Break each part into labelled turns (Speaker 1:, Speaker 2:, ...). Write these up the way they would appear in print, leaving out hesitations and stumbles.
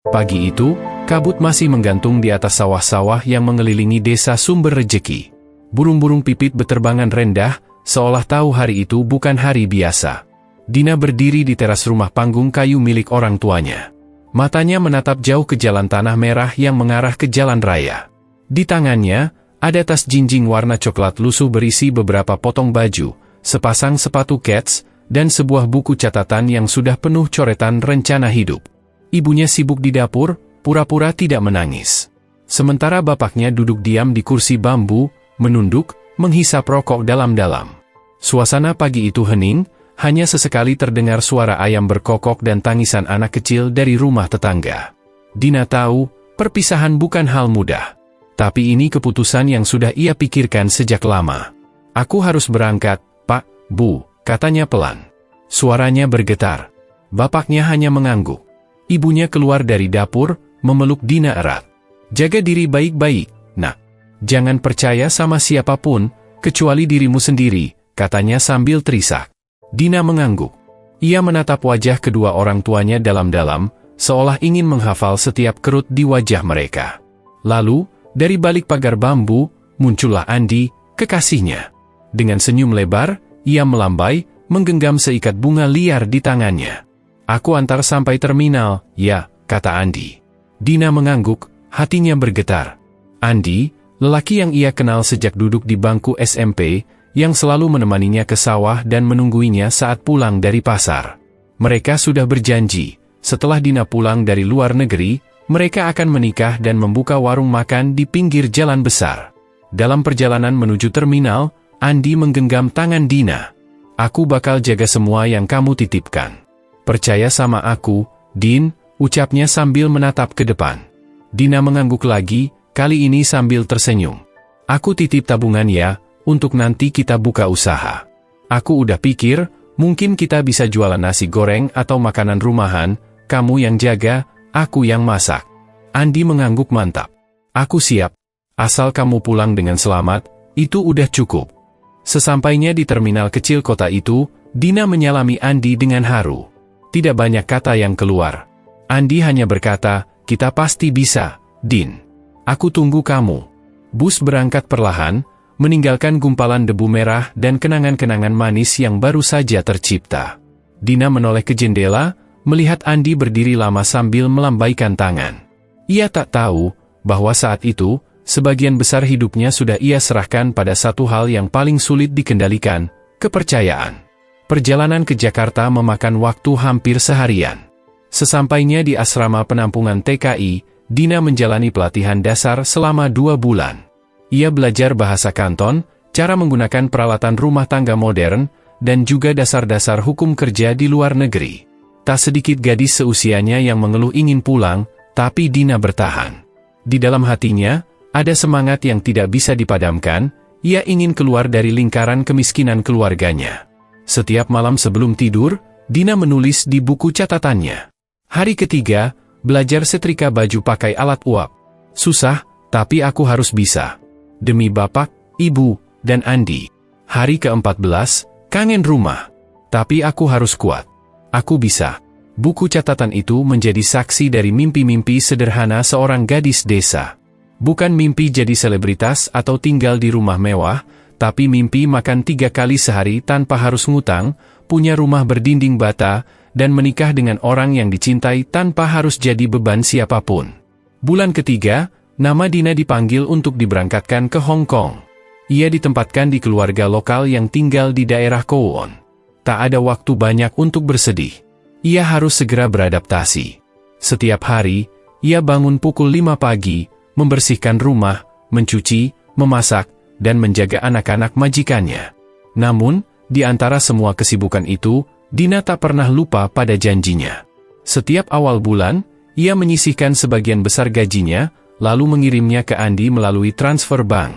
Speaker 1: Pagi itu, kabut masih menggantung di atas sawah-sawah yang mengelilingi desa Sumber Rejeki. Burung-burung pipit beterbangan rendah, seolah tahu hari itu bukan hari biasa. Dina berdiri di teras rumah panggung kayu milik orang tuanya. Matanya menatap jauh ke jalan tanah merah yang mengarah ke jalan raya. Di tangannya, ada tas jinjing warna coklat lusuh berisi beberapa potong baju, sepasang sepatu kets, dan sebuah buku catatan yang sudah penuh coretan rencana hidup. Ibunya sibuk di dapur, pura-pura tidak menangis. Sementara bapaknya duduk diam di kursi bambu, menunduk, menghisap rokok dalam-dalam. Suasana pagi itu hening, hanya sesekali terdengar suara ayam berkokok dan tangisan anak kecil dari rumah tetangga. Dina tahu, perpisahan bukan hal mudah. Tapi ini keputusan yang sudah ia pikirkan sejak lama. Aku harus berangkat, Pak, Bu, katanya pelan. Suaranya bergetar. Bapaknya hanya mengangguk. Ibunya keluar dari dapur, memeluk Dina erat. Jaga diri baik-baik, nak. Jangan percaya sama siapapun, kecuali dirimu sendiri, katanya sambil terisak. Dina mengangguk. Ia menatap wajah kedua orang tuanya dalam-dalam, seolah ingin menghafal setiap kerut di wajah mereka. Lalu, dari balik pagar bambu, muncullah Andi, kekasihnya. Dengan senyum lebar, ia melambai, menggenggam seikat bunga liar di tangannya. Aku antar sampai terminal, ya, kata Andi. Dina mengangguk, hatinya bergetar. Andi, lelaki yang ia kenal sejak duduk di bangku SMP, yang selalu menemaninya ke sawah dan menungguinya saat pulang dari pasar. Mereka sudah berjanji, setelah Dina pulang dari luar negeri, mereka akan menikah dan membuka warung makan di pinggir jalan besar. Dalam perjalanan menuju terminal, Andi menggenggam tangan Dina. Aku bakal jaga semua yang kamu titipkan. Percaya sama aku, Din, ucapnya sambil menatap ke depan. Dina mengangguk lagi, kali ini sambil tersenyum. Aku titip tabungan ya, untuk nanti kita buka usaha. Aku udah pikir, mungkin kita bisa jualan nasi goreng atau makanan rumahan, kamu yang jaga, aku yang masak. Andi mengangguk mantap. Aku siap. Asal kamu pulang dengan selamat, itu udah cukup. Sesampainya di terminal kecil kota itu, Dina menyalami Andi dengan haru. Tidak banyak kata yang keluar. Andi hanya berkata, kita pasti bisa, Din. Aku tunggu kamu. Bus berangkat perlahan, meninggalkan gumpalan debu merah dan kenangan-kenangan manis yang baru saja tercipta. Dina menoleh ke jendela, melihat Andi berdiri lama sambil melambaikan tangan. Ia tak tahu, bahwa saat itu, sebagian besar hidupnya sudah ia serahkan pada satu hal yang paling sulit dikendalikan, kepercayaan. Perjalanan ke Jakarta memakan waktu hampir seharian. Sesampainya di asrama penampungan TKI, Dina menjalani pelatihan dasar selama 2 bulan. Ia belajar bahasa Kanton, cara menggunakan peralatan rumah tangga modern, dan juga dasar-dasar hukum kerja di luar negeri. Tak sedikit gadis seusianya yang mengeluh ingin pulang, tapi Dina bertahan. Di dalam hatinya, ada semangat yang tidak bisa dipadamkan, ia ingin keluar dari lingkaran kemiskinan keluarganya. Setiap malam sebelum tidur, Dina menulis di buku catatannya. Hari ketiga, belajar setrika baju pakai alat uap. Susah, tapi aku harus bisa. Demi bapak, ibu, dan Andi. Hari ke-14, kangen rumah. Tapi aku harus kuat. Aku bisa. Buku catatan itu menjadi saksi dari mimpi-mimpi sederhana seorang gadis desa. Bukan mimpi jadi selebritas atau tinggal di rumah mewah, tapi mimpi makan 3 kali sehari tanpa harus ngutang, punya rumah berdinding bata, dan menikah dengan orang yang dicintai tanpa harus jadi beban siapapun. Bulan ketiga, nama Dina dipanggil untuk diberangkatkan ke Hong Kong. Ia ditempatkan di keluarga lokal yang tinggal di daerah Kowloon. Tak ada waktu banyak untuk bersedih. Ia harus segera beradaptasi. Setiap hari, ia bangun pukul 5 pagi, membersihkan rumah, mencuci, memasak, dan menjaga anak-anak majikannya. Namun, di antara semua kesibukan itu, Dina tak pernah lupa pada janjinya. Setiap awal bulan, ia menyisihkan sebagian besar gajinya, lalu mengirimnya ke Andi melalui transfer bank.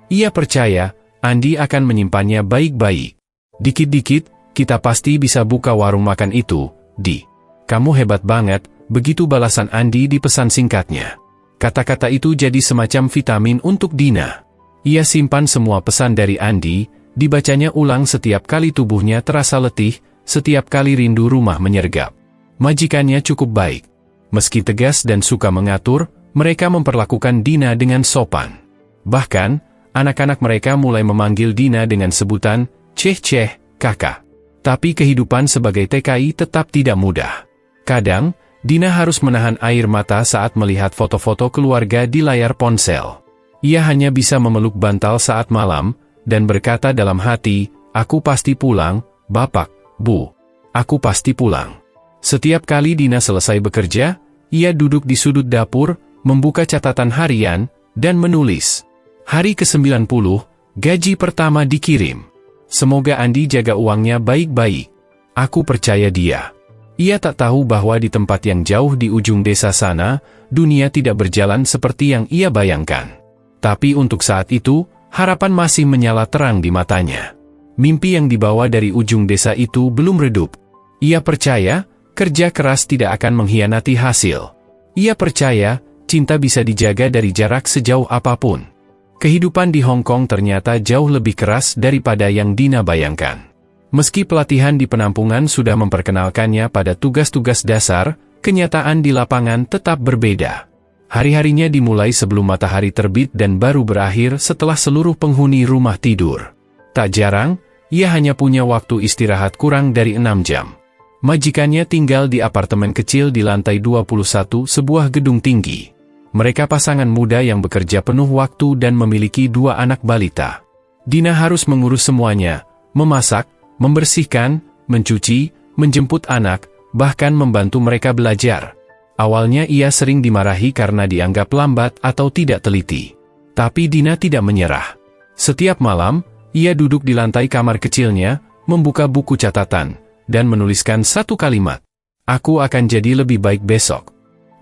Speaker 1: Ia percaya, Andi akan menyimpannya baik-baik. Dikit-dikit, kita pasti bisa buka warung makan itu, Di. Kamu hebat banget, begitu balasan Andi di pesan singkatnya. Kata-kata itu jadi semacam vitamin untuk Dina. Ia simpan semua pesan dari Andi, dibacanya ulang setiap kali tubuhnya terasa letih, setiap kali rindu rumah menyergap. Majikannya cukup baik. Meski tegas dan suka mengatur, mereka memperlakukan Dina dengan sopan. Bahkan, anak-anak mereka mulai memanggil Dina dengan sebutan, "Ceh-ceh, kakak." Tapi kehidupan sebagai TKI tetap tidak mudah. Kadang, Dina harus menahan air mata saat melihat foto-foto keluarga di layar ponsel. Ia hanya bisa memeluk bantal saat malam, dan berkata dalam hati, "Aku pasti pulang, Bapak, Bu. Aku pasti pulang." Setiap kali Dina selesai bekerja, ia duduk di sudut dapur, membuka catatan harian, dan menulis. Hari ke-90, gaji pertama dikirim. Semoga Andi jaga uangnya baik-baik. Aku percaya dia. Ia tak tahu bahwa di tempat yang jauh di ujung desa sana, dunia tidak berjalan seperti yang ia bayangkan. Tapi untuk saat itu, harapan masih menyala terang di matanya. Mimpi yang dibawa dari ujung desa itu belum redup. Ia percaya, kerja keras tidak akan mengkhianati hasil. Ia percaya, cinta bisa dijaga dari jarak sejauh apapun. Kehidupan di Hong Kong ternyata jauh lebih keras daripada yang Dina bayangkan. Meski pelatihan di penampungan sudah memperkenalkannya pada tugas-tugas dasar, kenyataan di lapangan tetap berbeda. Hari-harinya dimulai sebelum matahari terbit dan baru berakhir setelah seluruh penghuni rumah tidur. Tak jarang, ia hanya punya waktu istirahat kurang dari 6 jam. Majikannya tinggal di apartemen kecil di lantai 21 sebuah gedung tinggi. Mereka pasangan muda yang bekerja penuh waktu dan memiliki 2 anak balita. Dina harus mengurus semuanya, memasak, membersihkan, mencuci, menjemput anak, bahkan membantu mereka belajar. Awalnya ia sering dimarahi karena dianggap lambat atau tidak teliti. Tapi Dina tidak menyerah. Setiap malam, ia duduk di lantai kamar kecilnya, membuka buku catatan, dan menuliskan satu kalimat. "Aku akan jadi lebih baik besok."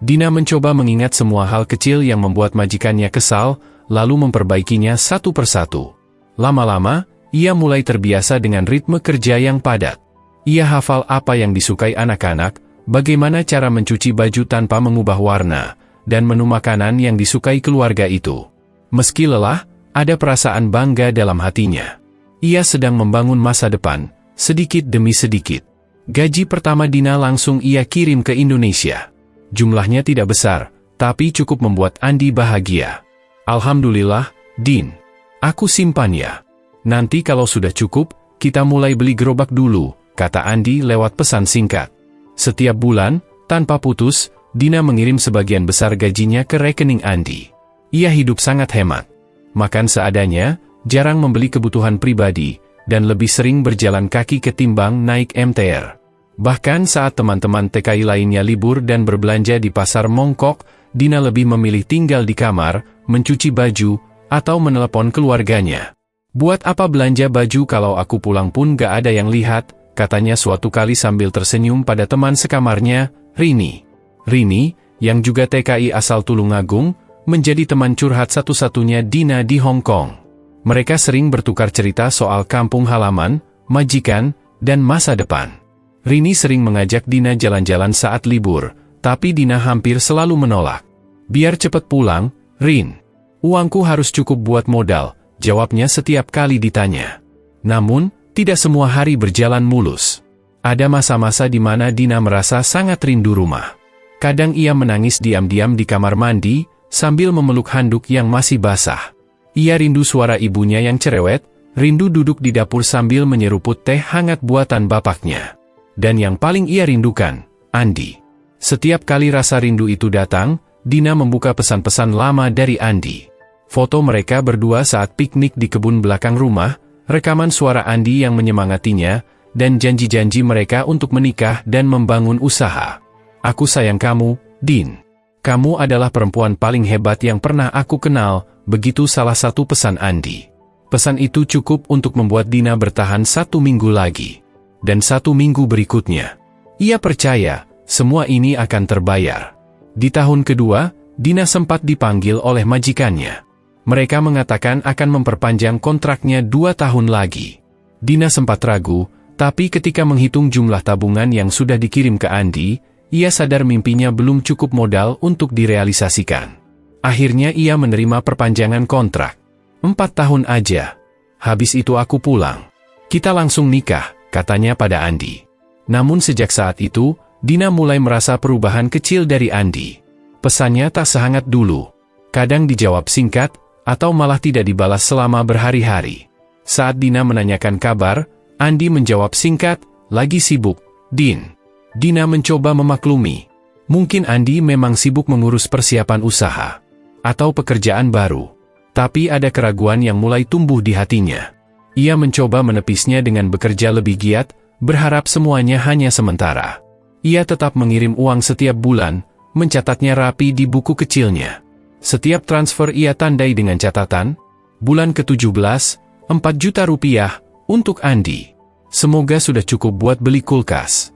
Speaker 1: Dina mencoba mengingat semua hal kecil yang membuat majikannya kesal, lalu memperbaikinya satu persatu. Lama-lama, ia mulai terbiasa dengan ritme kerja yang padat. Ia hafal apa yang disukai anak-anak, bagaimana cara mencuci baju tanpa mengubah warna, dan menu makanan yang disukai keluarga itu. Meski lelah, ada perasaan bangga dalam hatinya. Ia sedang membangun masa depan, sedikit demi sedikit. Gaji pertama Dina langsung ia kirim ke Indonesia. Jumlahnya tidak besar, tapi cukup membuat Andi bahagia. "Alhamdulillah, Din. Aku simpan ya. Nanti kalau sudah cukup, kita mulai beli gerobak dulu," kata Andi lewat pesan singkat. Setiap bulan, tanpa putus, Dina mengirim sebagian besar gajinya ke rekening Andi. Ia hidup sangat hemat. Makan seadanya, jarang membeli kebutuhan pribadi, dan lebih sering berjalan kaki ketimbang naik MTR. Bahkan saat teman-teman TKI lainnya libur dan berbelanja di pasar Mongkok, Dina lebih memilih tinggal di kamar, mencuci baju, atau menelepon keluarganya. "Buat apa belanja baju kalau aku pulang pun gak ada yang lihat," katanya suatu kali sambil tersenyum pada teman sekamarnya, Rini. Rini, yang juga TKI asal Tulungagung, menjadi teman curhat satu-satunya Dina di Hong Kong. Mereka sering bertukar cerita soal kampung halaman, majikan, dan masa depan. Rini sering mengajak Dina jalan-jalan saat libur, tapi Dina hampir selalu menolak. "Biar cepat pulang, Rin. Uangku harus cukup buat modal," jawabnya setiap kali ditanya. Namun, tidak semua hari berjalan mulus. Ada masa-masa di mana Dina merasa sangat rindu rumah. Kadang ia menangis diam-diam di kamar mandi, sambil memeluk handuk yang masih basah. Ia rindu suara ibunya yang cerewet, rindu duduk di dapur sambil menyeruput teh hangat buatan bapaknya. Dan yang paling ia rindukan, Andi. Setiap kali rasa rindu itu datang, Dina membuka pesan-pesan lama dari Andi. Foto mereka berdua saat piknik di kebun belakang rumah, rekaman suara Andi yang menyemangatinya, dan janji-janji mereka untuk menikah dan membangun usaha. "Aku sayang kamu, Din. Kamu adalah perempuan paling hebat yang pernah aku kenal," begitu salah satu pesan Andi. Pesan itu cukup untuk membuat Dina bertahan 1 minggu lagi. Dan 1 minggu berikutnya. Ia percaya, semua ini akan terbayar. Di tahun kedua, Dina sempat dipanggil oleh majikannya. Mereka mengatakan akan memperpanjang kontraknya 2 tahun lagi. Dina sempat ragu, tapi ketika menghitung jumlah tabungan yang sudah dikirim ke Andi, ia sadar mimpinya belum cukup modal untuk direalisasikan. Akhirnya ia menerima perpanjangan kontrak. 4 tahun aja. Habis itu aku pulang. Kita langsung nikah, katanya pada Andi. Namun sejak saat itu, Dina mulai merasa perubahan kecil dari Andi. Pesannya tak sehangat dulu. Kadang dijawab singkat, atau malah tidak dibalas selama berhari-hari. Saat Dina menanyakan kabar, Andi menjawab singkat, "Lagi sibuk, Din." Dina mencoba memaklumi. Mungkin Andi memang sibuk mengurus persiapan usaha atau pekerjaan baru. Tapi ada keraguan yang mulai tumbuh di hatinya. Ia mencoba menepisnya dengan bekerja lebih giat, berharap semuanya hanya sementara. Ia tetap mengirim uang setiap bulan, mencatatnya rapi di buku kecilnya. Setiap transfer ia tandai dengan catatan, bulan ke-17, 4 juta rupiah, untuk Andi. Semoga sudah cukup buat beli kulkas.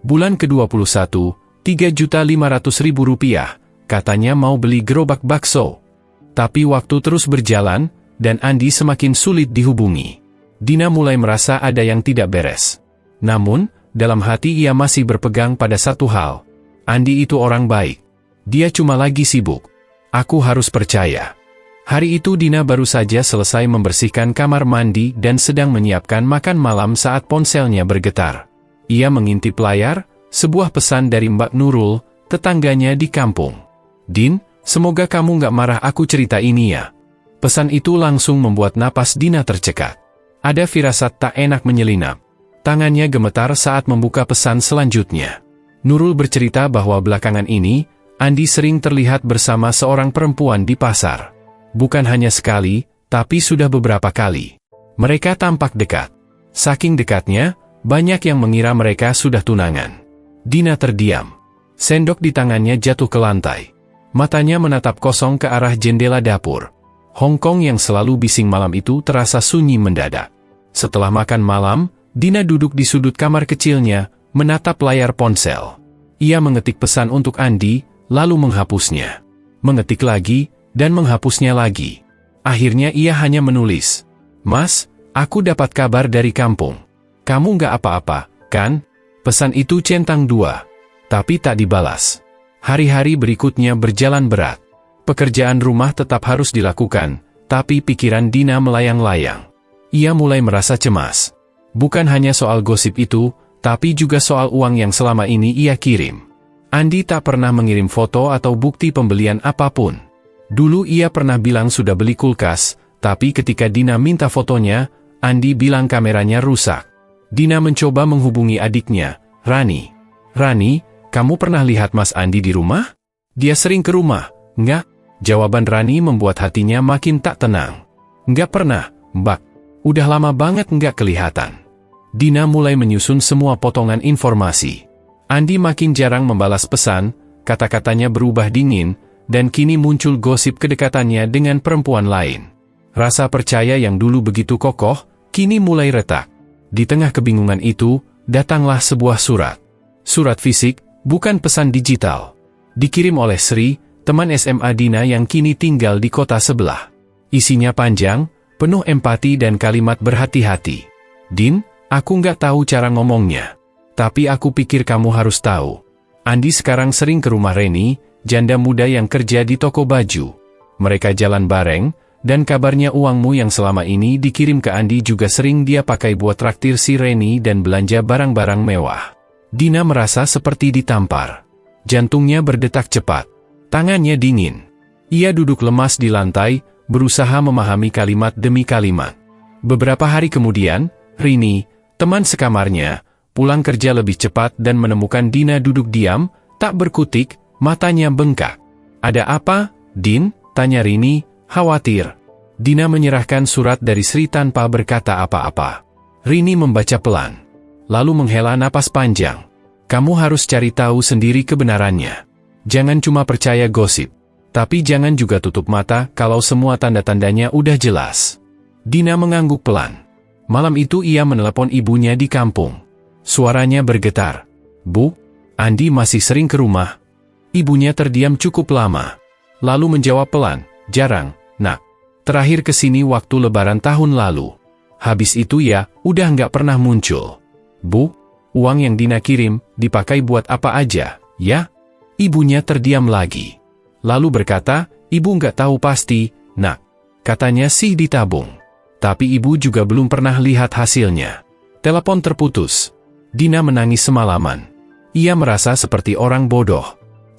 Speaker 1: Bulan ke-21, 3.500.000 rupiah, katanya mau beli gerobak bakso. Tapi waktu terus berjalan, dan Andi semakin sulit dihubungi. Dina mulai merasa ada yang tidak beres. Namun, dalam hati ia masih berpegang pada satu hal. Andi itu orang baik. Dia cuma lagi sibuk. Aku harus percaya. Hari itu Dina baru saja selesai membersihkan kamar mandi dan sedang menyiapkan makan malam saat ponselnya bergetar. Ia mengintip layar, sebuah pesan dari Mbak Nurul, tetangganya di kampung. "Din, semoga kamu nggak marah aku cerita ini ya." Pesan itu langsung membuat napas Dina tercekat. Ada firasat tak enak menyelinap. Tangannya gemetar saat membuka pesan selanjutnya. Nurul bercerita bahwa belakangan ini, Andi sering terlihat bersama seorang perempuan di pasar. Bukan hanya sekali, tapi sudah beberapa kali. Mereka tampak dekat. Saking dekatnya, banyak yang mengira mereka sudah tunangan. Dina terdiam. Sendok di tangannya jatuh ke lantai. Matanya menatap kosong ke arah jendela dapur. Hongkong yang selalu bising malam itu terasa sunyi mendadak. Setelah makan malam, Dina duduk di sudut kamar kecilnya, menatap layar ponsel. Ia mengetik pesan untuk Andi, lalu menghapusnya. Mengetik lagi, dan menghapusnya lagi. Akhirnya ia hanya menulis, "Mas, aku dapat kabar dari kampung. Kamu nggak apa-apa, kan?" Pesan itu centang 2. Tapi tak dibalas. Hari-hari berikutnya berjalan berat. Pekerjaan rumah tetap harus dilakukan, tapi pikiran Dina melayang-layang. Ia mulai merasa cemas. Bukan hanya soal gosip itu, tapi juga soal uang yang selama ini ia kirim. Andi tak pernah mengirim foto atau bukti pembelian apapun. Dulu ia pernah bilang sudah beli kulkas, tapi ketika Dina minta fotonya, Andi bilang kameranya rusak. Dina mencoba menghubungi adiknya, Rani. "Rani, kamu pernah lihat Mas Andi di rumah? Dia sering ke rumah, enggak?" Jawaban Rani membuat hatinya makin tak tenang. "Enggak pernah, Mbak. Udah lama banget enggak kelihatan." Dina mulai menyusun semua potongan informasi. Andi makin jarang membalas pesan, kata-katanya berubah dingin, dan kini muncul gosip kedekatannya dengan perempuan lain. Rasa percaya yang dulu begitu kokoh, kini mulai retak. Di tengah kebingungan itu, datanglah sebuah surat. Surat fisik, bukan pesan digital. Dikirim oleh Sri, teman SMA Dina yang kini tinggal di kota sebelah. Isinya panjang, penuh empati dan kalimat berhati-hati. "Din, aku nggak tahu cara ngomongnya. Tapi aku pikir kamu harus tahu. Andi sekarang sering ke rumah Reni, janda muda yang kerja di toko baju. Mereka jalan bareng, dan kabarnya uangmu yang selama ini dikirim ke Andi juga sering dia pakai buat traktir si Reni dan belanja barang-barang mewah." Dina merasa seperti ditampar. Jantungnya berdetak cepat. Tangannya dingin. Ia duduk lemas di lantai, berusaha memahami kalimat demi kalimat. Beberapa hari kemudian, Rini, teman sekamarnya, pulang kerja lebih cepat dan menemukan Dina duduk diam, tak berkutik, matanya bengkak. "Ada apa, Din?" tanya Rini, khawatir. Dina menyerahkan surat dari Sri tanpa berkata apa-apa. Rini membaca pelan, lalu menghela napas panjang. "Kamu harus cari tahu sendiri kebenarannya. Jangan cuma percaya gosip. Tapi jangan juga tutup mata kalau semua tanda-tandanya udah jelas." Dina mengangguk pelan. Malam itu ia menelepon ibunya di kampung. Suaranya bergetar. "Bu, Andi masih sering ke rumah?" Ibunya terdiam cukup lama. Lalu menjawab pelan, "Jarang, Nak. Terakhir kesini waktu lebaran tahun lalu. Habis itu ya, udah nggak pernah muncul." "Bu, uang yang Dina kirim, dipakai buat apa aja, ya?" Ibunya terdiam lagi. Lalu berkata, "Ibu nggak tahu pasti, Nak. Katanya sih ditabung. Tapi ibu juga belum pernah lihat hasilnya." Telepon terputus. Dina menangis semalaman. Ia merasa seperti orang bodoh.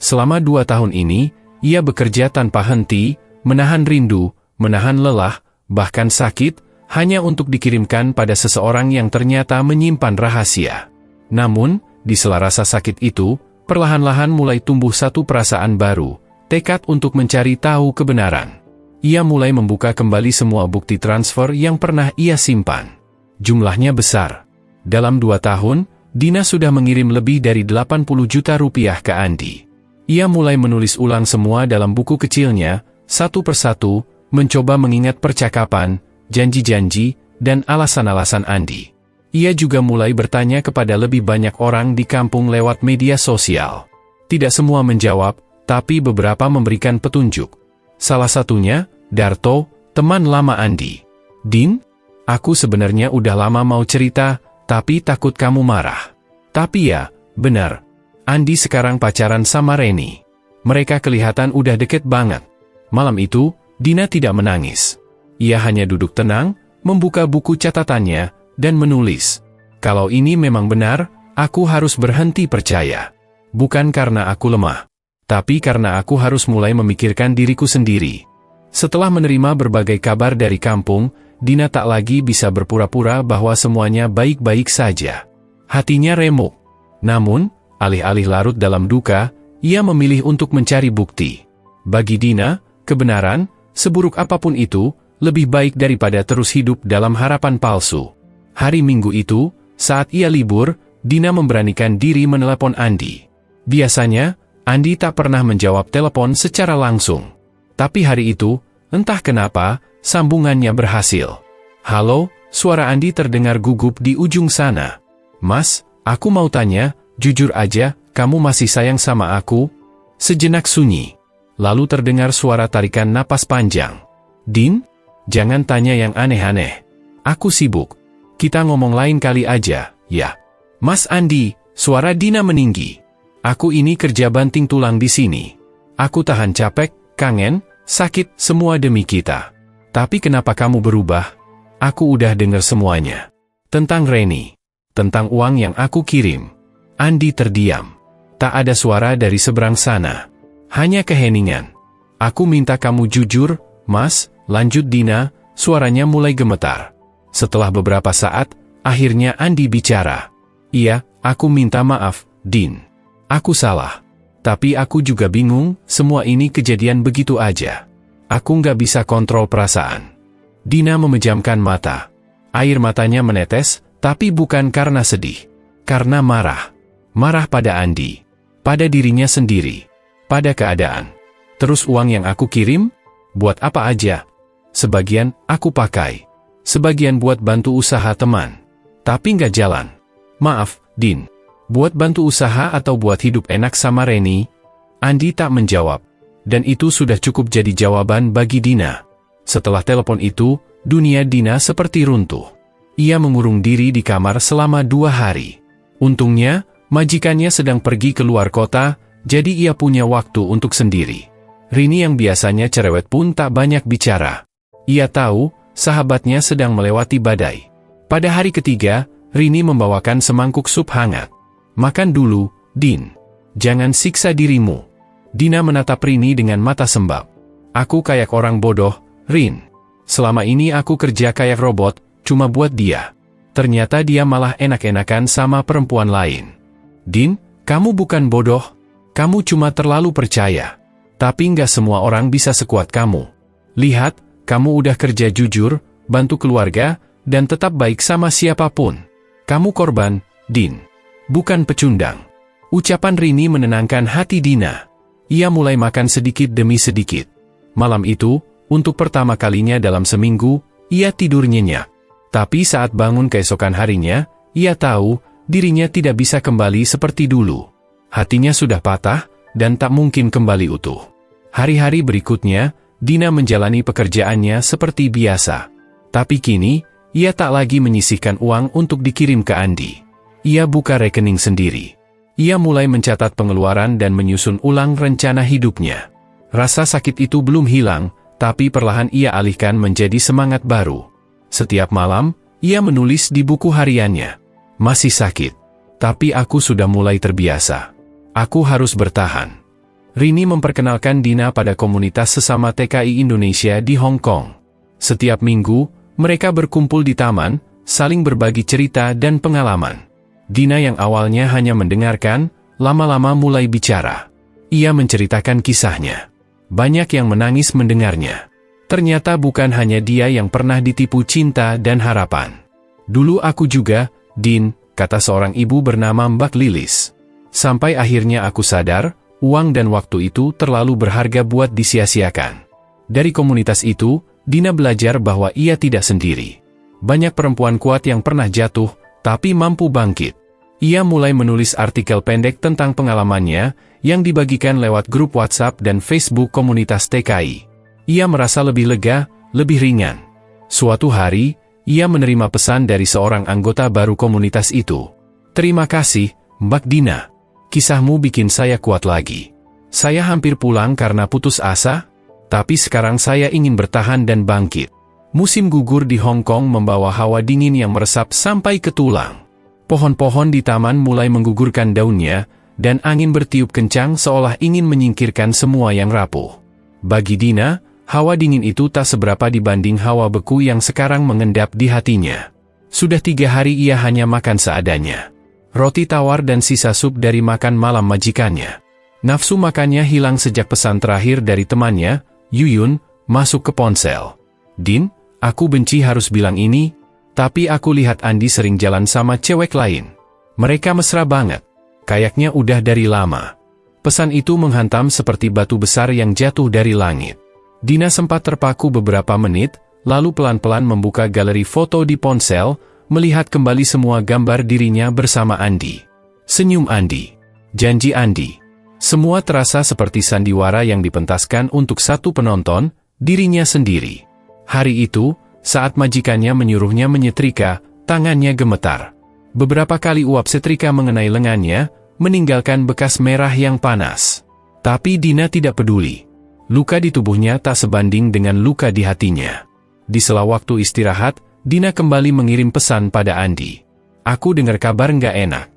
Speaker 1: Selama 2 tahun ini, ia bekerja tanpa henti, menahan rindu, menahan lelah, bahkan sakit, hanya untuk dikirimkan pada seseorang yang ternyata menyimpan rahasia. Namun, di sela rasa sakit itu, perlahan-lahan mulai tumbuh satu perasaan baru, tekad untuk mencari tahu kebenaran. Ia mulai membuka kembali semua bukti transfer yang pernah ia simpan. Jumlahnya besar. Dalam 2 tahun, Dina sudah mengirim lebih dari 80 juta rupiah ke Andi. Ia mulai menulis ulang semua dalam buku kecilnya, satu persatu, mencoba mengingat percakapan, janji-janji, dan alasan-alasan Andi. Ia juga mulai bertanya kepada lebih banyak orang di kampung lewat media sosial. Tidak semua menjawab, tapi beberapa memberikan petunjuk. Salah satunya, Darto, teman lama Andi. "Din, aku sebenarnya udah lama mau cerita, tapi takut kamu marah. Tapi ya, benar. Andi sekarang pacaran sama Reni. Mereka kelihatan udah deket banget." Malam itu, Dina tidak menangis. Ia hanya duduk tenang, membuka buku catatannya, dan menulis. "Kalau ini memang benar, aku harus berhenti percaya. Bukan karena aku lemah, tapi karena aku harus mulai memikirkan diriku sendiri." Setelah menerima berbagai kabar dari kampung, Dina tak lagi bisa berpura-pura bahwa semuanya baik-baik saja. Hatinya remuk. Namun, alih-alih larut dalam duka, ia memilih untuk mencari bukti. Bagi Dina, kebenaran, seburuk apapun itu, lebih baik daripada terus hidup dalam harapan palsu. Hari Minggu itu, saat ia libur, Dina memberanikan diri menelepon Andi. Biasanya, Andi tak pernah menjawab telepon secara langsung. Tapi hari itu, entah kenapa, sambungannya berhasil. "Halo," suara Andi terdengar gugup di ujung sana. "Mas, aku mau tanya, jujur aja, kamu masih sayang sama aku?" Sejenak sunyi. Lalu terdengar suara tarikan napas panjang. "Din, jangan tanya yang aneh-aneh. Aku sibuk. Kita ngomong lain kali aja, ya." "Mas Andi," suara Dina meninggi. "Aku ini kerja banting tulang di sini. Aku tahan capek, kangen, sakit, semua demi kita. Tapi kenapa kamu berubah? Aku udah dengar semuanya. Tentang Reni. Tentang uang yang aku kirim." Andi terdiam. Tak ada suara dari seberang sana. Hanya keheningan. "Aku minta kamu jujur, Mas," lanjut Dina, suaranya mulai gemetar. Setelah beberapa saat, akhirnya Andi bicara. "Iya, aku minta maaf, Din. Aku salah. Tapi aku juga bingung, semua ini kejadian begitu aja. Aku nggak bisa kontrol perasaan." Dina memejamkan mata. Air matanya menetes, tapi bukan karena sedih. Karena marah. Marah pada Andi. Pada dirinya sendiri. Pada keadaan. "Terus uang yang aku kirim? Buat apa aja? Sebagian, aku pakai. Sebagian buat bantu usaha teman. Tapi nggak jalan. Maaf, Din. Buat bantu usaha atau buat hidup enak sama Reni?" Andi tak menjawab. Dan itu sudah cukup jadi jawaban bagi Dina. Setelah telepon itu, dunia Dina seperti runtuh. Ia mengurung diri di kamar selama 2 hari. Untungnya, majikannya sedang pergi ke luar kota, jadi ia punya waktu untuk sendiri. Rini yang biasanya cerewet pun tak banyak bicara. Ia tahu, sahabatnya sedang melewati badai. Pada hari ketiga, Rini membawakan semangkuk sup hangat. "Makan dulu, Din. Jangan siksa dirimu." Dina menatap Rini dengan mata sembab. "Aku kayak orang bodoh, Rin. Selama ini aku kerja kayak robot, cuma buat dia. Ternyata dia malah enak-enakan sama perempuan lain." "Din, kamu bukan bodoh. Kamu cuma terlalu percaya. Tapi nggak semua orang bisa sekuat kamu. Lihat, kamu udah kerja jujur, bantu keluarga, dan tetap baik sama siapapun. Kamu korban, Din. Bukan pecundang." Ucapan Rini menenangkan hati Dina. Ia mulai makan sedikit demi sedikit. Malam itu, untuk pertama kalinya dalam seminggu, ia tidur nyenyak. Tapi saat bangun keesokan harinya, ia tahu, dirinya tidak bisa kembali seperti dulu. Hatinya sudah patah, dan tak mungkin kembali utuh. Hari-hari berikutnya, Dina menjalani pekerjaannya seperti biasa. Tapi kini, ia tak lagi menyisihkan uang untuk dikirim ke Andi. Ia buka rekening sendiri. Ia mulai mencatat pengeluaran dan menyusun ulang rencana hidupnya. Rasa sakit itu belum hilang, tapi perlahan ia alihkan menjadi semangat baru. Setiap malam, ia menulis di buku hariannya. "Masih sakit. Tapi aku sudah mulai terbiasa. Aku harus bertahan. Rini memperkenalkan Dina pada komunitas sesama TKI Indonesia di Hong Kong. Setiap minggu, mereka berkumpul di taman, saling berbagi cerita dan pengalaman. Dina yang awalnya hanya mendengarkan, lama-lama mulai bicara. Ia menceritakan kisahnya. Banyak yang menangis mendengarnya. Ternyata bukan hanya dia yang pernah ditipu cinta dan harapan. Dulu aku juga, Din, kata seorang ibu bernama Mbak Lilis. Sampai akhirnya aku sadar, uang dan waktu itu terlalu berharga buat disia-siakan. Dari komunitas itu, Dina belajar bahwa ia tidak sendiri. Banyak perempuan kuat yang pernah jatuh, tapi mampu bangkit. Ia mulai menulis artikel pendek tentang pengalamannya, yang dibagikan lewat grup WhatsApp dan Facebook komunitas TKI. Ia merasa lebih lega, lebih ringan. Suatu hari, ia menerima pesan dari seorang anggota baru komunitas itu. "Terima kasih, Mbak Dina. Kisahmu bikin saya kuat lagi. Saya hampir pulang karena putus asa, tapi sekarang saya ingin bertahan dan bangkit." Musim gugur di Hong Kong membawa hawa dingin yang meresap sampai ke tulang. Pohon-pohon di taman mulai menggugurkan daunnya, dan angin bertiup kencang seolah ingin menyingkirkan semua yang rapuh. Bagi Dina, hawa dingin itu tak seberapa dibanding hawa beku yang sekarang mengendap di hatinya. Sudah 3 hari ia hanya makan seadanya. Roti tawar dan sisa sup dari makan malam majikannya. Nafsu makannya hilang sejak pesan terakhir dari temannya, Yuyun, masuk ke ponsel. "Din, aku benci harus bilang ini, tapi aku lihat Andi sering jalan sama cewek lain. Mereka mesra banget. Kayaknya udah dari lama." Pesan itu menghantam seperti batu besar yang jatuh dari langit. Dina sempat terpaku beberapa menit, lalu pelan-pelan membuka galeri foto di ponsel, melihat kembali semua gambar dirinya bersama Andi. Senyum Andi. Janji Andi. Semua terasa seperti sandiwara yang dipentaskan untuk satu penonton, dirinya sendiri. Hari itu, saat majikannya menyuruhnya menyetrika, tangannya gemetar. Beberapa kali uap setrika mengenai lengannya, meninggalkan bekas merah yang panas. Tapi Dina tidak peduli. Luka di tubuhnya tak sebanding dengan luka di hatinya. Di sela waktu istirahat, Dina kembali mengirim pesan pada Andi. "Aku dengar kabar nggak enak.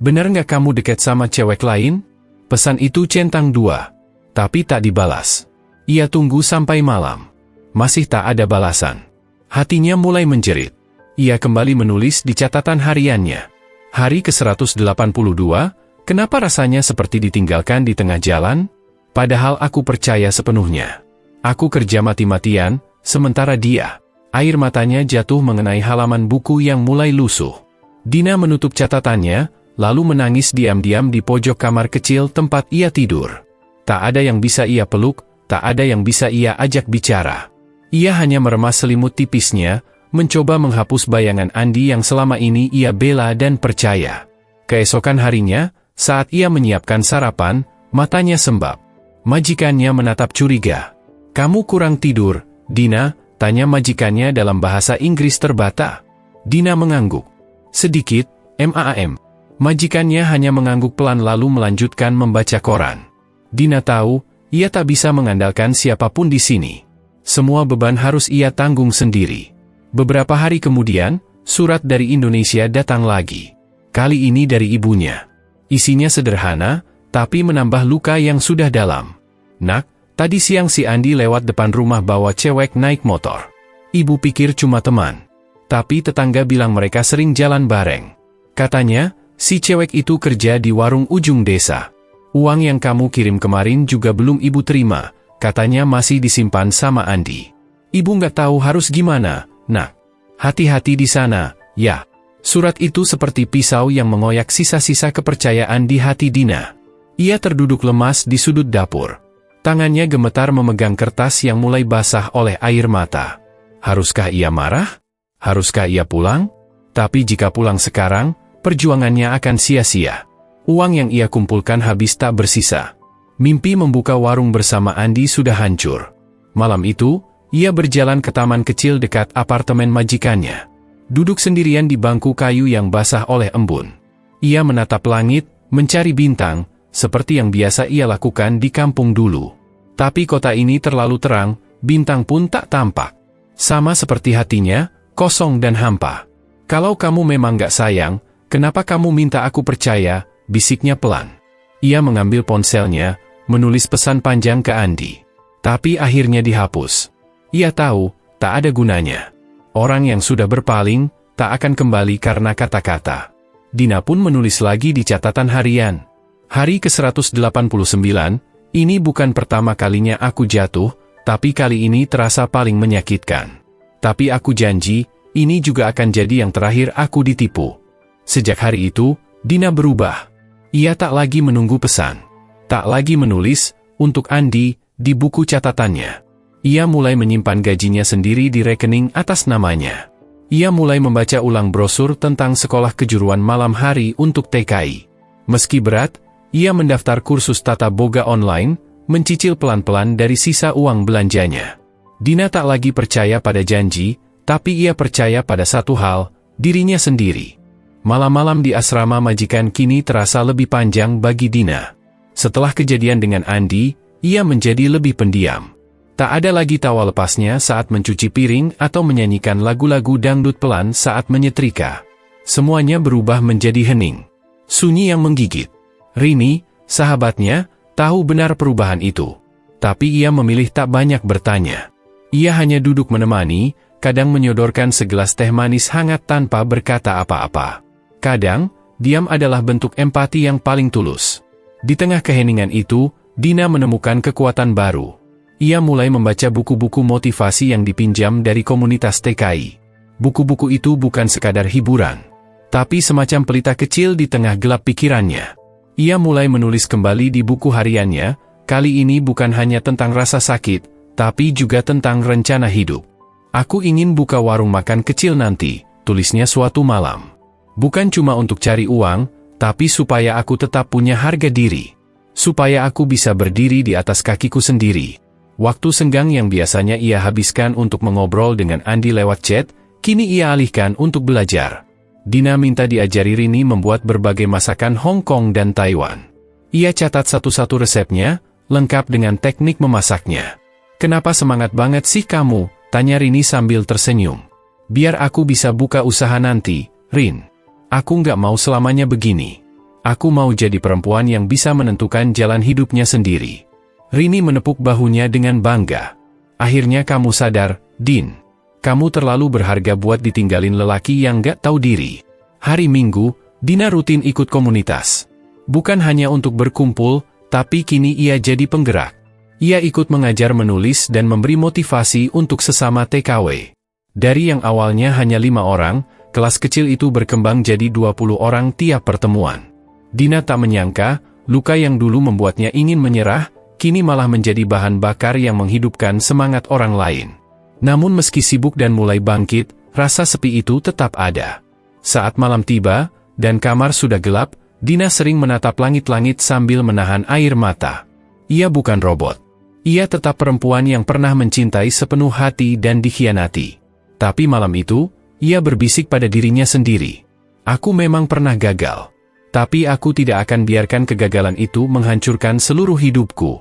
Speaker 1: Bener nggak kamu deket sama cewek lain?" Pesan itu centang 2. Tapi tak dibalas. Ia tunggu sampai malam. Masih tak ada balasan. Hatinya mulai menjerit. Ia kembali menulis di catatan hariannya. "Hari ke-182, kenapa rasanya seperti ditinggalkan di tengah jalan? Padahal aku percaya sepenuhnya. Aku kerja mati-matian, sementara dia." Air matanya jatuh mengenai halaman buku yang mulai lusuh. Dina menutup catatannya, lalu menangis diam-diam di pojok kamar kecil tempat ia tidur. Tak ada yang bisa ia peluk, tak ada yang bisa ia ajak bicara. Ia hanya meremas selimut tipisnya, mencoba menghapus bayangan Andi yang selama ini ia bela dan percaya. Keesokan harinya, saat ia menyiapkan sarapan, matanya sembab. Majikannya menatap curiga. "Kamu kurang tidur, Dina?" tanya majikannya dalam bahasa Inggris terbata. Dina mengangguk. "Sedikit, Mam." Majikannya hanya mengangguk pelan lalu melanjutkan membaca koran. Dina tahu, ia tak bisa mengandalkan siapapun di sini. Semua beban harus ia tanggung sendiri. Beberapa hari kemudian, surat dari Indonesia datang lagi. Kali ini dari ibunya. Isinya sederhana, tapi menambah luka yang sudah dalam. "Nak, tadi siang si Andi lewat depan rumah bawa cewek naik motor. Ibu pikir cuma teman. Tapi tetangga bilang mereka sering jalan bareng. Katanya, si cewek itu kerja di warung ujung desa. Uang yang kamu kirim kemarin juga belum ibu terima, katanya masih disimpan sama Andi. Ibu nggak tahu harus gimana, nak. Hati-hati di sana, ya." Surat itu seperti pisau yang mengoyak sisa-sisa kepercayaan di hati Dina. Ia terduduk lemas di sudut dapur. Tangannya gemetar memegang kertas yang mulai basah oleh air mata. Haruskah ia marah? Haruskah ia pulang? Tapi jika pulang sekarang, perjuangannya akan sia-sia. Uang yang ia kumpulkan habis tak bersisa. Mimpi membuka warung bersama Andi sudah hancur. Malam itu, ia berjalan ke taman kecil dekat apartemen majikannya. Duduk sendirian di bangku kayu yang basah oleh embun. Ia menatap langit, mencari bintang, seperti yang biasa ia lakukan di kampung dulu. Tapi kota ini terlalu terang, bintang pun tak tampak. Sama seperti hatinya, kosong dan hampa. Kalau kamu memang gak sayang, Kenapa kamu minta aku percaya? Bisiknya pelan. Ia mengambil ponselnya, menulis pesan panjang ke Andi. Tapi akhirnya dihapus. Ia tahu, tak ada gunanya. Orang yang sudah berpaling, tak akan kembali karena kata-kata. Dina pun menulis lagi di catatan harian. Hari ke-189, ini bukan pertama kalinya aku jatuh, tapi kali ini terasa paling menyakitkan. Tapi aku janji, ini juga akan jadi yang terakhir aku ditipu. Sejak hari itu, Dina berubah. Ia tak lagi menunggu pesan. Tak lagi menulis, untuk Andi, di buku catatannya. Ia mulai menyimpan gajinya sendiri di rekening atas namanya. Ia mulai membaca ulang brosur tentang sekolah kejuruan malam hari untuk TKI. Meski berat, ia mendaftar kursus tata boga online, mencicil pelan-pelan dari sisa uang belanjanya. Dina tak lagi percaya pada janji, tapi ia percaya pada satu hal, dirinya sendiri. Malam-malam di asrama majikan kini terasa lebih panjang bagi Dina. Setelah kejadian dengan Andi, ia menjadi lebih pendiam. Tak ada lagi tawa lepasnya saat mencuci piring atau menyanyikan lagu-lagu dangdut pelan saat menyetrika. Semuanya berubah menjadi hening. Sunyi yang menggigit. Rini, sahabatnya, tahu benar perubahan itu. Tapi ia memilih tak banyak bertanya. Ia hanya duduk menemani, kadang menyodorkan segelas teh manis hangat tanpa berkata apa-apa. Kadang, diam adalah bentuk empati yang paling tulus. Di tengah keheningan itu, Dina menemukan kekuatan baru. Ia mulai membaca buku-buku motivasi yang dipinjam dari komunitas TKI. Buku-buku itu bukan sekadar hiburan, tapi semacam pelita kecil di tengah gelap pikirannya. Ia mulai menulis kembali di buku hariannya, kali ini bukan hanya tentang rasa sakit, tapi juga tentang rencana hidup. Aku ingin buka warung makan kecil nanti, tulisnya suatu malam. Bukan cuma untuk cari uang, tapi supaya aku tetap punya harga diri. Supaya aku bisa berdiri di atas kakiku sendiri. Waktu senggang yang biasanya ia habiskan untuk mengobrol dengan Andi lewat chat, kini ia alihkan untuk belajar. Dina minta diajari Rini membuat berbagai masakan Hong Kong dan Taiwan. Ia catat satu-satu resepnya, lengkap dengan teknik memasaknya. Kenapa semangat banget sih kamu? Tanya Rini sambil tersenyum. Biar aku bisa buka usaha nanti, Rin. Aku nggak mau selamanya begini. Aku mau jadi perempuan yang bisa menentukan jalan hidupnya sendiri. Rini menepuk bahunya dengan bangga. Akhirnya kamu sadar, Din. Kamu terlalu berharga buat ditinggalin lelaki yang nggak tahu diri. Hari Minggu, Dina rutin ikut komunitas. Bukan hanya untuk berkumpul, tapi kini ia jadi penggerak. Ia ikut mengajar menulis dan memberi motivasi untuk sesama TKW. Dari yang awalnya hanya 5 orang, kelas kecil itu berkembang jadi 20 orang tiap pertemuan. Dina tak menyangka, luka yang dulu membuatnya ingin menyerah, kini malah menjadi bahan bakar yang menghidupkan semangat orang lain. Namun meski sibuk dan mulai bangkit, rasa sepi itu tetap ada. Saat malam tiba, dan kamar sudah gelap, Dina sering menatap langit-langit sambil menahan air mata. Ia bukan robot. Ia tetap perempuan yang pernah mencintai sepenuh hati dan dikhianati. Tapi malam itu, ia berbisik pada dirinya sendiri. Aku memang pernah gagal. Tapi aku tidak akan biarkan kegagalan itu menghancurkan seluruh hidupku.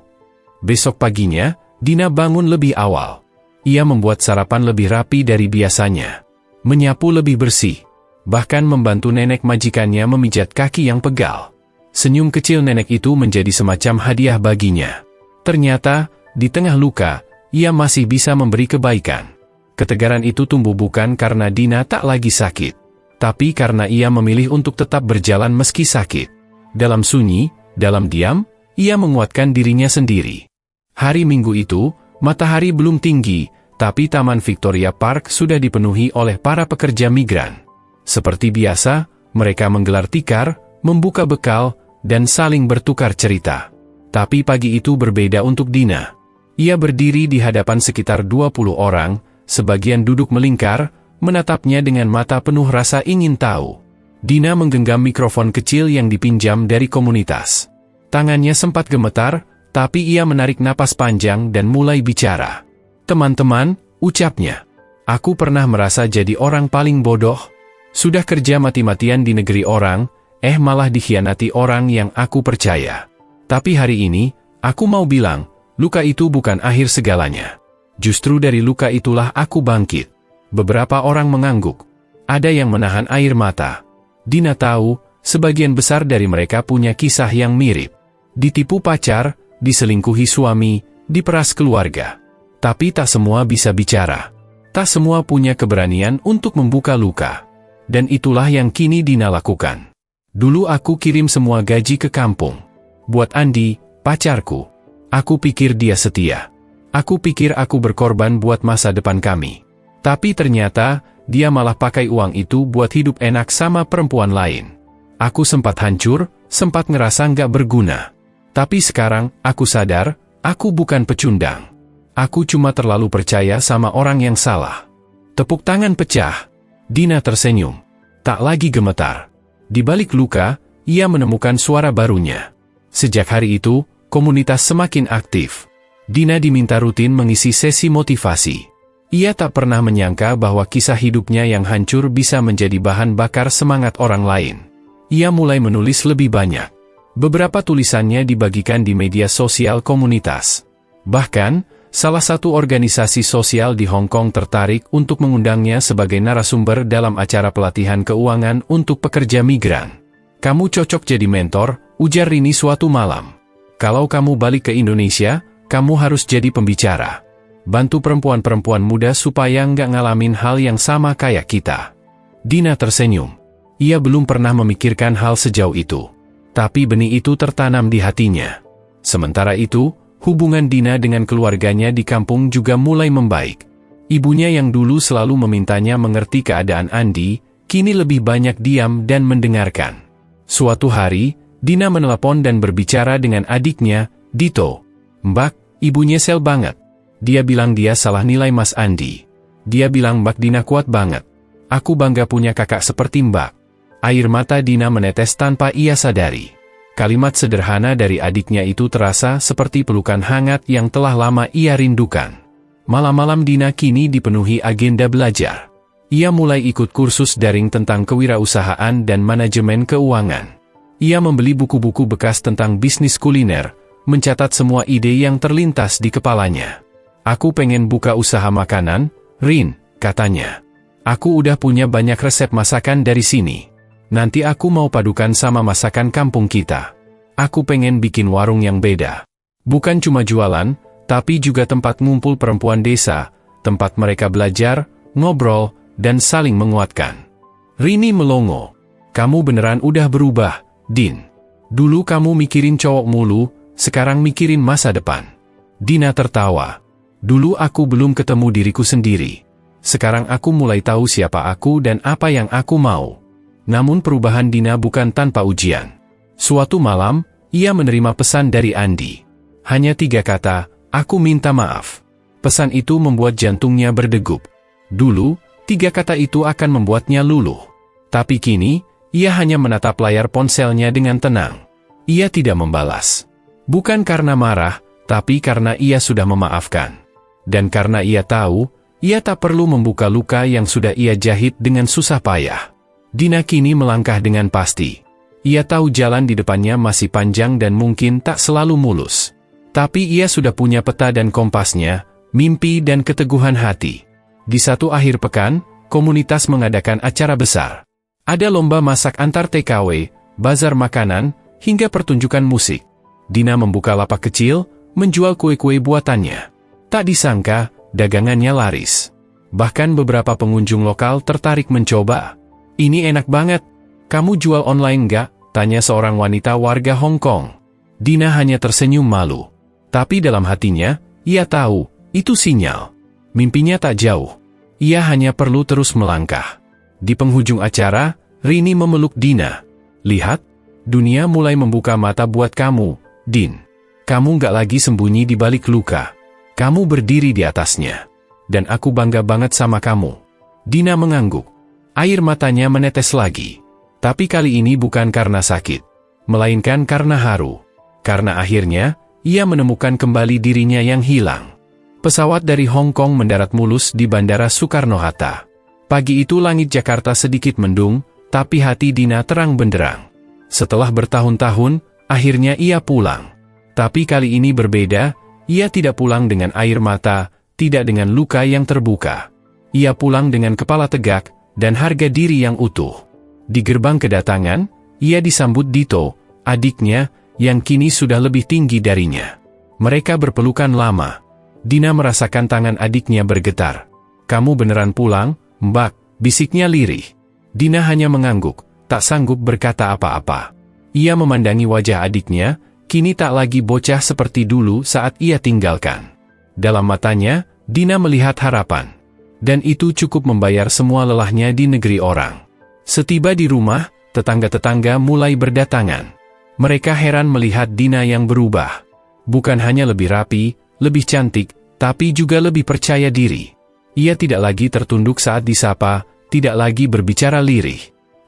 Speaker 1: Besok paginya, Dina bangun lebih awal. Ia membuat sarapan lebih rapi dari biasanya. Menyapu lebih bersih. Bahkan membantu nenek majikannya memijat kaki yang pegal. Senyum kecil nenek itu menjadi semacam hadiah baginya. Ternyata, di tengah luka, ia masih bisa memberi kebaikan. Ketegaran itu tumbuh bukan karena Dina tak lagi sakit, tapi karena ia memilih untuk tetap berjalan meski sakit. Dalam sunyi, dalam diam, ia menguatkan dirinya sendiri. Hari Minggu itu, matahari belum tinggi, tapi Taman Victoria Park sudah dipenuhi oleh para pekerja migran. Seperti biasa, mereka menggelar tikar, membuka bekal, dan saling bertukar cerita. Tapi pagi itu berbeda untuk Dina. Ia berdiri di hadapan sekitar 20 orang, sebagian duduk melingkar, menatapnya dengan mata penuh rasa ingin tahu. Dina menggenggam mikrofon kecil yang dipinjam dari komunitas. Tangannya sempat gemetar, tapi ia menarik napas panjang dan mulai bicara. Teman-teman, ucapnya. Aku pernah merasa jadi orang paling bodoh. Sudah kerja mati-matian di negeri orang, malah dikhianati orang yang aku percaya. Tapi hari ini, aku mau bilang, luka itu bukan akhir segalanya. Justru dari luka itulah aku bangkit. Beberapa orang mengangguk. Ada yang menahan air mata. Dina tahu, sebagian besar dari mereka punya kisah yang mirip. Ditipu pacar, diselingkuhi suami, diperas keluarga. Tapi tak semua bisa bicara. Tak semua punya keberanian untuk membuka luka. Dan itulah yang kini Dina lakukan. Dulu aku kirim semua gaji ke kampung. Buat Andi, pacarku. Aku pikir dia setia. Aku pikir aku berkorban buat masa depan kami. Tapi ternyata, dia malah pakai uang itu buat hidup enak sama perempuan lain. Aku sempat hancur, sempat ngerasa nggak berguna. Tapi sekarang, aku sadar, aku bukan pecundang. Aku cuma terlalu percaya sama orang yang salah. Tepuk tangan pecah. Dina tersenyum. Tak lagi gemetar. Di balik luka, ia menemukan suara barunya. Sejak hari itu, komunitas semakin aktif. Dina diminta rutin mengisi sesi motivasi. Ia tak pernah menyangka bahwa kisah hidupnya yang hancur bisa menjadi bahan bakar semangat orang lain. Ia mulai menulis lebih banyak. Beberapa tulisannya dibagikan di media sosial komunitas. Bahkan, salah satu organisasi sosial di Hong Kong tertarik untuk mengundangnya sebagai narasumber dalam acara pelatihan keuangan untuk pekerja migran. "Kamu cocok jadi mentor," ujar Rini suatu malam. "Kalau kamu balik ke Indonesia, kamu harus jadi pembicara. Bantu perempuan-perempuan muda supaya nggak ngalamin hal yang sama kayak kita." Dina tersenyum. Ia belum pernah memikirkan hal sejauh itu. Tapi benih itu tertanam di hatinya. Sementara itu, hubungan Dina dengan keluarganya di kampung juga mulai membaik. Ibunya yang dulu selalu memintanya mengerti keadaan Andi, kini lebih banyak diam dan mendengarkan. Suatu hari, Dina menelepon dan berbicara dengan adiknya, Dito. "Mbak, ibu nyesel banget. Dia bilang dia salah nilai Mas Andi. Dia bilang Mbak Dina kuat banget. Aku bangga punya kakak seperti Mbak." Air mata Dina menetes tanpa ia sadari. Kalimat sederhana dari adiknya itu terasa seperti pelukan hangat yang telah lama ia rindukan. Malam-malam Dina kini dipenuhi agenda belajar. Ia mulai ikut kursus daring tentang kewirausahaan dan manajemen keuangan. Ia membeli buku-buku bekas tentang bisnis kuliner, mencatat semua ide yang terlintas di kepalanya. "Aku pengen buka usaha makanan, Rin," katanya. "Aku udah punya banyak resep masakan dari sini. Nanti aku mau padukan sama masakan kampung kita. Aku pengen bikin warung yang beda. Bukan cuma jualan, tapi juga tempat ngumpul perempuan desa, tempat mereka belajar, ngobrol, dan saling menguatkan." Rini melongo. "Kamu beneran udah berubah, Din. Dulu kamu mikirin cowok mulu, sekarang mikirin masa depan." Dina tertawa. "Dulu aku belum ketemu diriku sendiri. Sekarang aku mulai tahu siapa aku dan apa yang aku mau." Namun perubahan Dina bukan tanpa ujian. Suatu malam, ia menerima pesan dari Andi. Hanya 3 kata, "Aku minta maaf." Pesan itu membuat jantungnya berdegup. Dulu, 3 kata itu akan membuatnya luluh. Tapi kini, ia hanya menatap layar ponselnya dengan tenang. Ia tidak membalas. Bukan karena marah, tapi karena ia sudah memaafkan. Dan karena ia tahu, ia tak perlu membuka luka yang sudah ia jahit dengan susah payah. Dina kini melangkah dengan pasti. Ia tahu jalan di depannya masih panjang dan mungkin tak selalu mulus. Tapi ia sudah punya peta dan kompasnya, mimpi dan keteguhan hati. Di satu akhir pekan, komunitas mengadakan acara besar. Ada lomba masak antar TKW, bazar makanan, hingga pertunjukan musik. Dina membuka lapak kecil, menjual kue-kue buatannya. Tak disangka, dagangannya laris. Bahkan beberapa pengunjung lokal tertarik mencoba. "Ini enak banget. Kamu jual online nggak?" tanya seorang wanita warga Hong Kong. Dina hanya tersenyum malu. Tapi dalam hatinya, ia tahu, itu sinyal. Mimpinya tak jauh. Ia hanya perlu terus melangkah. Di penghujung acara, Rini memeluk Dina. "Lihat, dunia mulai membuka mata buat kamu, Din. Kamu nggak lagi sembunyi di balik luka. Kamu berdiri di atasnya. Dan aku bangga banget sama kamu." Dina mengangguk. Air matanya menetes lagi. Tapi kali ini bukan karena sakit, melainkan karena haru. Karena akhirnya, ia menemukan kembali dirinya yang hilang. Pesawat dari Hong Kong mendarat mulus di Bandara Soekarno-Hatta. Pagi itu langit Jakarta sedikit mendung, tapi hati Dina terang benderang. Setelah bertahun-tahun, akhirnya ia pulang. Tapi kali ini berbeda, ia tidak pulang dengan air mata, tidak dengan luka yang terbuka. Ia pulang dengan kepala tegak, dan harga diri yang utuh. Di gerbang kedatangan, ia disambut Dito, adiknya, yang kini sudah lebih tinggi darinya. Mereka berpelukan lama. Dina merasakan tangan adiknya bergetar. "Kamu beneran pulang, Mbak?" bisiknya lirih. Dina hanya mengangguk, tak sanggup berkata apa-apa. Ia memandangi wajah adiknya, kini tak lagi bocah seperti dulu saat ia tinggalkan. Dalam matanya, Dina melihat harapan. Dan itu cukup membayar semua lelahnya di negeri orang. Setiba di rumah, tetangga-tetangga mulai berdatangan. Mereka heran melihat Dina yang berubah. Bukan hanya lebih rapi, lebih cantik, tapi juga lebih percaya diri. Ia tidak lagi tertunduk saat disapa, tidak lagi berbicara lirih.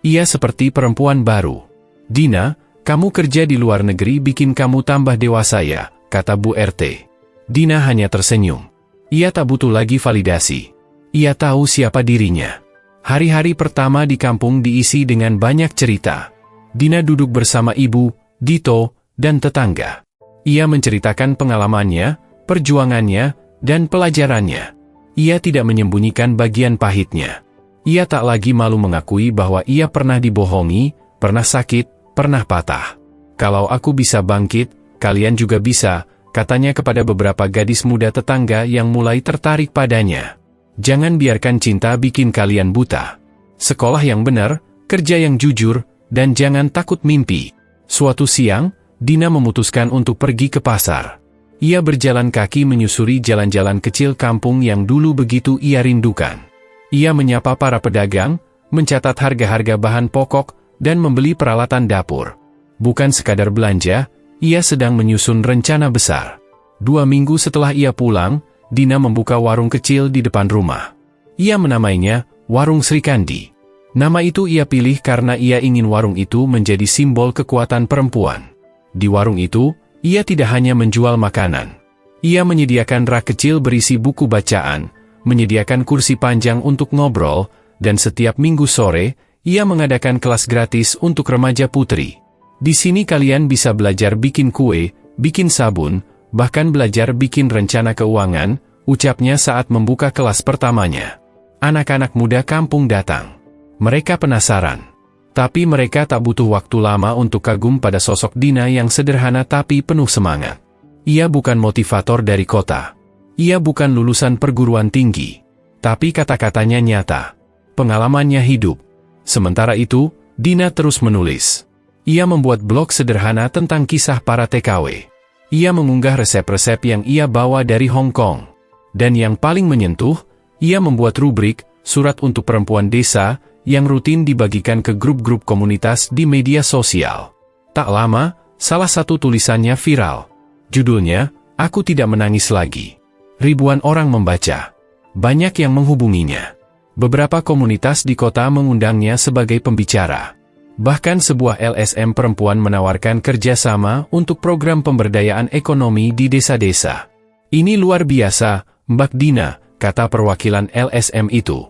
Speaker 1: Ia seperti perempuan baru. "Dina, kamu kerja di luar negeri bikin kamu tambah dewasa ya," kata Bu RT. Dina hanya tersenyum. Ia tak butuh lagi validasi. Ia tahu siapa dirinya. Hari-hari pertama di kampung diisi dengan banyak cerita. Dina duduk bersama ibu, Dito, dan tetangga. Ia menceritakan pengalamannya, perjuangannya, dan pelajarannya. Ia tidak menyembunyikan bagian pahitnya. Ia tak lagi malu mengakui bahwa ia pernah dibohongi, pernah sakit, pernah patah. "Kalau aku bisa bangkit, kalian juga bisa," katanya kepada beberapa gadis muda tetangga yang mulai tertarik padanya. "Jangan biarkan cinta bikin kalian buta. Sekolah yang benar, kerja yang jujur, dan jangan takut mimpi." Suatu siang, Dina memutuskan untuk pergi ke pasar. Ia berjalan kaki menyusuri jalan-jalan kecil kampung yang dulu begitu ia rindukan. Ia menyapa para pedagang, mencatat harga-harga bahan pokok, dan membeli peralatan dapur. Bukan sekadar belanja, ia sedang menyusun rencana besar. 2 minggu setelah ia pulang, Dina membuka warung kecil di depan rumah. Ia menamainya Warung Sri Kandi. Nama itu ia pilih karena ia ingin warung itu menjadi simbol kekuatan perempuan. Di warung itu, ia tidak hanya menjual makanan. Ia menyediakan rak kecil berisi buku bacaan, menyediakan kursi panjang untuk ngobrol, dan setiap minggu sore, ia mengadakan kelas gratis untuk remaja putri. "Di sini kalian bisa belajar bikin kue, bikin sabun, bahkan belajar bikin rencana keuangan," ucapnya saat membuka kelas pertamanya. Anak-anak muda kampung datang. Mereka penasaran. Tapi mereka tak butuh waktu lama untuk kagum pada sosok Dina yang sederhana tapi penuh semangat. Ia bukan motivator dari kota. Ia bukan lulusan perguruan tinggi. Tapi kata-katanya nyata. Pengalamannya hidup. Sementara itu, Dina terus menulis. Ia membuat blog sederhana tentang kisah para TKW. Ia mengunggah resep-resep yang ia bawa dari Hong Kong. Dan yang paling menyentuh, ia membuat rubrik, surat untuk perempuan desa, yang rutin dibagikan ke grup-grup komunitas di media sosial. Tak lama, salah satu tulisannya viral. Judulnya, "Aku Tidak Menangis Lagi." Ribuan orang membaca. Banyak yang menghubunginya. Beberapa komunitas di kota mengundangnya sebagai pembicara. Bahkan sebuah LSM perempuan menawarkan kerjasama untuk program pemberdayaan ekonomi di desa-desa. "Ini luar biasa, Mbak Dina," kata perwakilan LSM itu.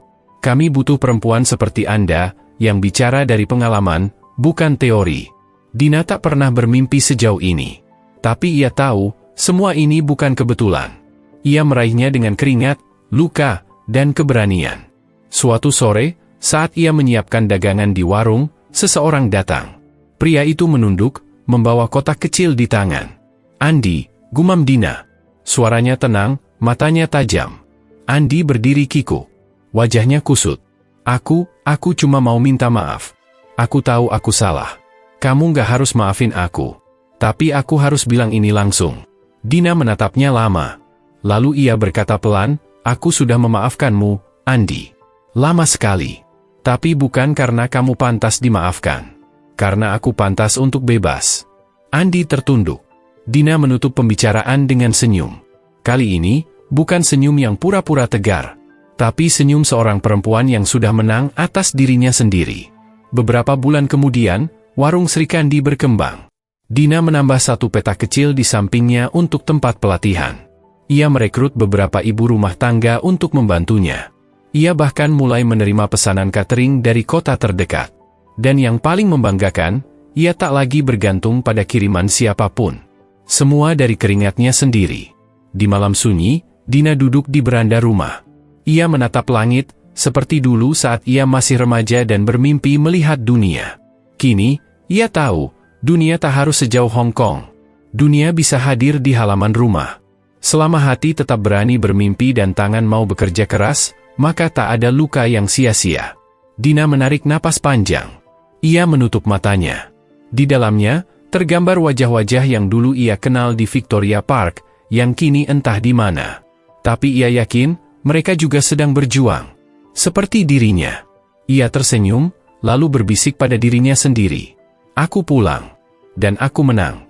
Speaker 1: "Kami butuh perempuan seperti Anda, yang bicara dari pengalaman, bukan teori." Dina tak pernah bermimpi sejauh ini. Tapi ia tahu, semua ini bukan kebetulan. Ia meraihnya dengan keringat, luka, dan keberanian. Suatu sore, saat ia menyiapkan dagangan di warung, seseorang datang. Pria itu menunduk, membawa kotak kecil di tangan. "Andi," gumam Dina. Suaranya tenang, matanya tajam. Andi berdiri kikuk. Wajahnya kusut. Aku cuma mau minta maaf. Aku tahu aku salah. Kamu gak harus maafin aku. Tapi aku harus bilang ini langsung." Dina menatapnya lama. Lalu ia berkata pelan, "Aku sudah memaafkanmu, Andi. Lama sekali. Tapi bukan karena kamu pantas dimaafkan. Karena aku pantas untuk bebas." Andi tertunduk. Dina menutup pembicaraan dengan senyum. Kali ini, bukan senyum yang pura-pura tegar. Tapi senyum seorang perempuan yang sudah menang atas dirinya sendiri. Beberapa bulan kemudian, Warung Sri Kandi berkembang. Dina menambah satu petak kecil di sampingnya untuk tempat pelatihan. Ia merekrut beberapa ibu rumah tangga untuk membantunya. Ia bahkan mulai menerima pesanan catering dari kota terdekat. Dan yang paling membanggakan, ia tak lagi bergantung pada kiriman siapapun. Semua dari keringatnya sendiri. Di malam sunyi, Dina duduk di beranda rumah. Ia menatap langit, Seperti dulu saat ia masih remaja dan bermimpi melihat dunia. Kini, ia tahu, dunia tak harus sejauh Hong Kong. Dunia bisa hadir di halaman rumah. Selama hati tetap berani bermimpi dan tangan mau bekerja keras, maka tak ada luka yang sia-sia. Dina menarik napas panjang. Ia menutup matanya. Di dalamnya, tergambar wajah-wajah yang dulu ia kenal di Victoria Park, yang kini entah di mana. Tapi ia yakin, mereka juga sedang berjuang. Seperti dirinya. Ia tersenyum, lalu berbisik pada dirinya sendiri. Aku pulang. Dan aku menang.